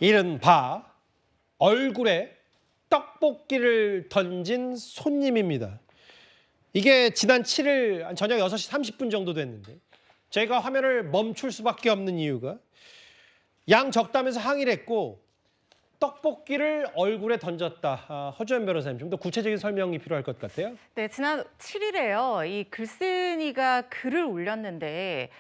이른바 얼굴에 떡볶이를 던진 손님입니다. 이게 지난 7일 저녁 6시 30분 정도 됐는데 제가 화면을 멈출 수밖에 없는 이유가 양 적다면서 항의를 했고 떡볶이를 얼굴에 던졌다. 허주연 변호사님, 좀 더 구체적인 설명이 필요할 것 같아요. 네, 지난 7일에요. 이 글쓴이가 글을 올렸는데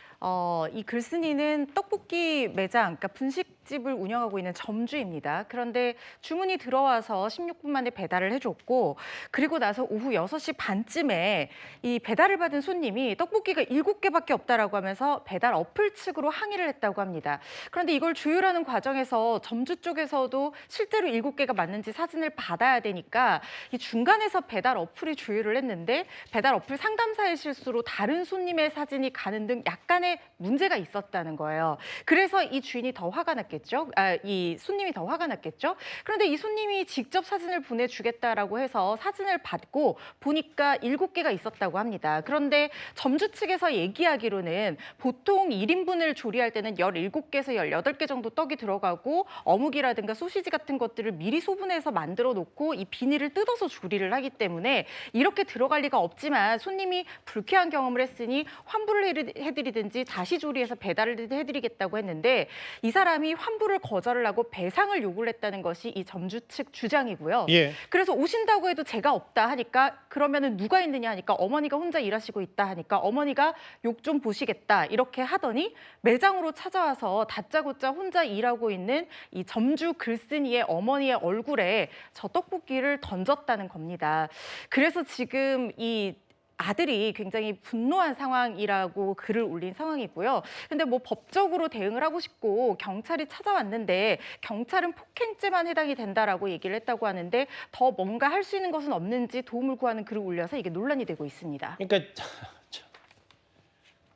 이 글쓴이는 떡볶이 매장, 그러니까 분식집을 운영하고 있는 점주입니다. 그런데 주문이 들어와서 16분 만에 배달을 해줬고 그리고 나서 오후 6시 반쯤에 이 배달을 받은 손님이 떡볶이가 7개밖에 없다라고 하면서 배달 어플 측으로 항의를 했다고 합니다. 그런데 이걸 조율하는 과정에서 점주 쪽에서도 실제로 7개가 맞는지 사진을 받아야 되니까 이 중간에서 배달 어플이 조율을 했는데 배달 어플 상담사의 실수로 다른 손님의 사진이 가는 등 약간의 문제가 있었다는 거예요. 그래서 이 주인이 더 화가 났겠죠. 이 손님이 더 화가 났겠죠. 그런데 이 손님이 직접 사진을 보내주겠다라고 해서 사진을 받고 보니까 7개가 있었다고 합니다. 그런데 점주 측에서 얘기하기로는 보통 1인분을 조리할 때는 17개에서 18개 정도 떡이 들어가고 어묵이라든가 소시지 같은 것들을 미리 소분해서 만들어 놓고 이 비닐을 뜯어서 조리를 하기 때문에 이렇게 들어갈 리가 없지만 손님이 불쾌한 경험을 했으니 환불을 해드리든지 다시 조리해서 배달을 해드리겠다고 했는데 이 사람이 환불을 거절을 하고 배상을 요구를 했다는 것이 이 점주 측 주장이고요. 예. 그래서 오신다고 해도 제가 없다 하니까 그러면은 누가 있느냐 하니까 어머니가 혼자 일하시고 있다 하니까 어머니가 욕 좀 보시겠다 이렇게 하더니 매장으로 찾아와서 다짜고짜 혼자 일하고 있는 이 점주 글쓴이의 어머니의 얼굴에 저 떡볶이를 던졌다는 겁니다. 그래서 지금 이 아들이 굉장히 분노한 상황이라고 글을 올린 상황이고요. 근데 뭐 법적으로 대응을 하고 싶고 경찰이 찾아왔는데 경찰은 폭행죄만 해당이 된다라고 얘기를 했다고 하는데 더 뭔가 할 수 있는 것은 없는지 도움을 구하는 글을 올려서 이게 논란이 되고 있습니다. 그러니까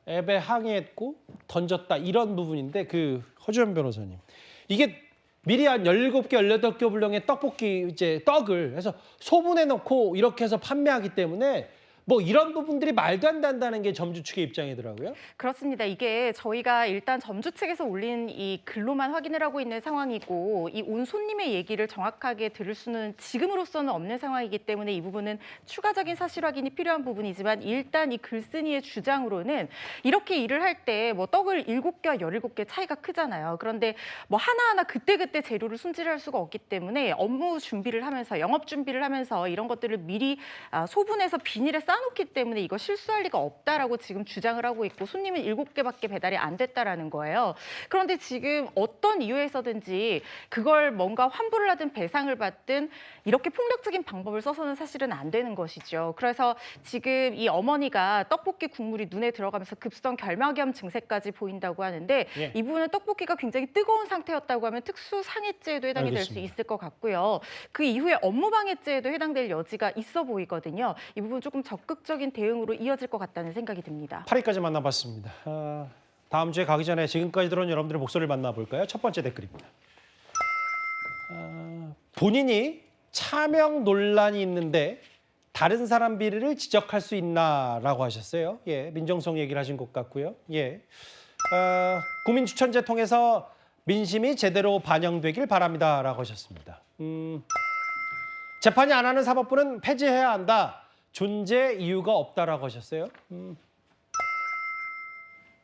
앱에 항의했고 던졌다 이런 부분인데 허주연 변호사님, 이게 미리 한 17개, 18개 분량의 떡볶이 이제 떡을 해서 소분해 놓고 이렇게 해서 판매하기 때문에 뭐 이런 부분들이 말도 안 된다는 게 점주 측의 입장이더라고요. 그렇습니다. 이게 저희가 일단 점주 측에서 올린 이 글로만 확인을 하고 있는 상황이고 이 온 손님의 얘기를 정확하게 들을 수는 지금으로서는 없는 상황이기 때문에 이 부분은 추가적인 사실 확인이 필요한 부분이지만 일단 이 글쓴이의 주장으로는 이렇게 일을 할 때 뭐 떡을 7개와 17개 차이가 크잖아요. 그런데 뭐 하나하나 그때그때 재료를 손질할 수가 없기 때문에 업무 준비를 하면서 영업 준비를 하면서 이런 것들을 미리 소분해서 비닐에 쌓아놓기 때문에 이거 실수할 리가 없다라고 지금 주장을 하고 있고 손님은 7개밖에 배달이 안 됐다라는 거예요. 그런데 지금 어떤 이유에서든지 그걸 뭔가 환불을 하든 배상을 받든 이렇게 폭력적인 방법을 써서는 사실은 안 되는 것이죠. 그래서 지금 이 어머니가 떡볶이 국물이 눈에 들어가면서 급성 결막염 증세까지 보인다고 하는데 예. 이 부분은 떡볶이가 굉장히 뜨거운 상태였다고 하면 특수상해죄에도 해당이 될 수 알겠습니다. 있을 것 같고요. 그 이후에 업무방해죄에도 해당될 여지가 있어 보이거든요. 이 부분 조금 적극적인 대응으로 이어질 것 같다는 생각이 듭니다. 8위까지 만나봤습니다. 다음 주에 가기 전에 지금까지 들어온 여러분들의 목소리를 만나볼까요? 첫 번째 댓글입니다. 본인이 차명 논란이 있는데 다른 사람 비리를 지적할 수 있나라고 하셨어요. 예, 민정성 얘기를 하신 것 같고요. 예, 국민추천제 통해서 민심이 제대로 반영되길 바랍니다라고 하셨습니다. 재판이 안 하는 사법부는 폐지해야 한다. 존재 이유가 없다라고 하셨어요.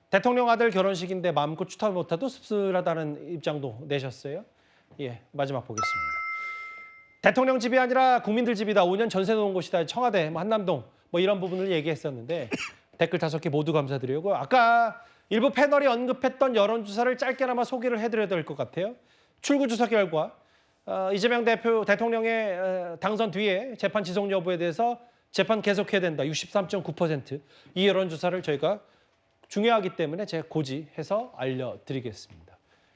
대통령 아들 결혼식인데 마음껏 추타 못해도 씁쓸하다는 입장도 내셨어요. 예, 마지막 보겠습니다. 대통령 집이 아니라 국민들 집이다. 5년 전세 놓은 곳이다. 청와대, 한남동 뭐 이런 부분을 얘기했었는데 댓글 5개 모두 감사드리고 아까 일부 패널이 언급했던 여론조사를 짧게나마 소개를 해드려야 될 것 같아요. 출구조사 결과 이재명 대통령의 당선 뒤에 재판 지속 여부에 대해서 재판 계속해야 된다. 63.9%. 이 여론조사를 저희가 중요하기 때문에 제가 고지해서 알려드리겠습니다.